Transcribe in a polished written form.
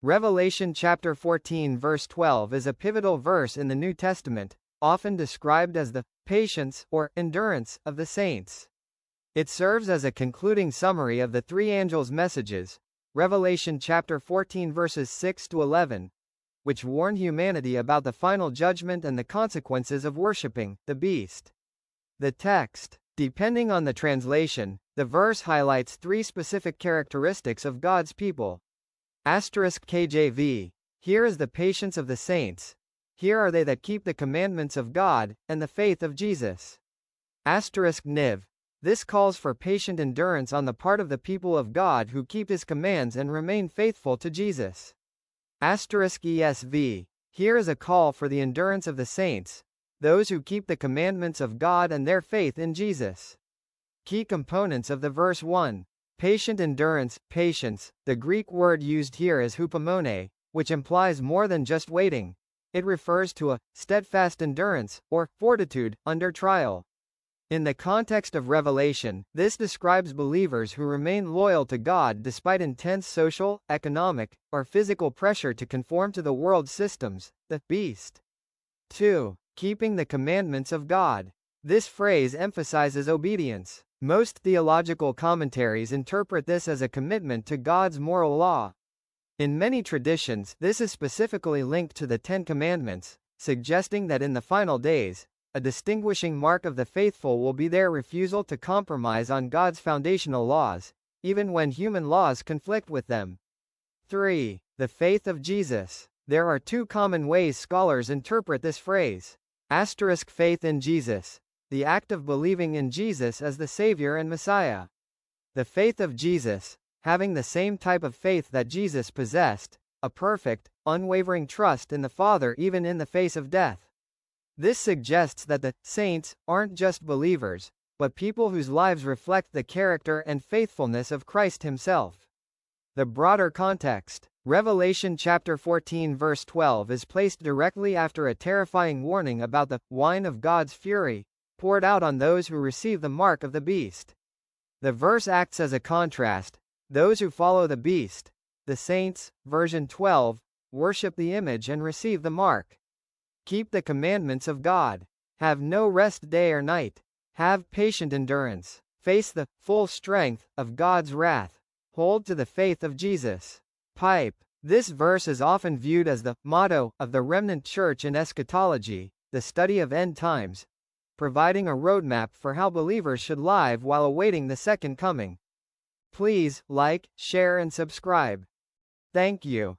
Revelation chapter 14 verse 12 is a pivotal verse in the New Testament, often described as the patience or endurance of the saints. It serves as a concluding summary of the three angels' messages, Revelation chapter 14 verses 6 to 11, which warn humanity about the final judgment and the consequences of worshipping the beast. The text, depending on the translation, the verse highlights three specific characteristics of God's people. KJV, here is the patience of the saints. Here are they that keep the commandments of God, and the faith of Jesus. NIV, this calls for patient endurance on the part of the people of God who keep His commands and remain faithful to Jesus. ESV, here is a call for the endurance of the saints, those who keep the commandments of God and their faith in Jesus. Key components of the verse 1. Patient endurance, patience. The Greek word used here is hupomone, which implies more than just waiting. It refers to a steadfast endurance, or fortitude, under trial. In the context of Revelation, this describes believers who remain loyal to God despite intense social, economic, or physical pressure to conform to the world's systems, the beast. 2. Keeping the commandments of God. This phrase emphasizes obedience. Most theological commentaries interpret this as a commitment to God's moral law. In many traditions, this is specifically linked to the Ten Commandments, suggesting that in the final days, a distinguishing mark of the faithful will be their refusal to compromise on God's foundational laws, even when human laws conflict with them. 3. The faith of Jesus. There are two common ways scholars interpret this phrase. Faith in Jesus. The act of believing in Jesus as the Savior and Messiah. The faith of Jesus, having the same type of faith that Jesus possessed, a perfect, unwavering trust in the Father even in the face of death. This suggests that the saints aren't just believers, but people whose lives reflect the character and faithfulness of Christ Himself. The broader context. Revelation chapter 14 verse 12 is placed directly after a terrifying warning about the wine of God's fury, poured out on those who receive the mark of the beast. The verse acts as a contrast. Those who follow the beast, the saints, version 12, worship the image and receive the mark. Keep the commandments of God. Have no rest day or night. Have patient endurance. Face the full strength of God's wrath. Hold to the faith of Jesus. Pipe. This verse is often viewed as the motto of the remnant church in eschatology, the study of end times, providing a roadmap for how believers should live while awaiting the second coming. Please like, share and subscribe. Thank you.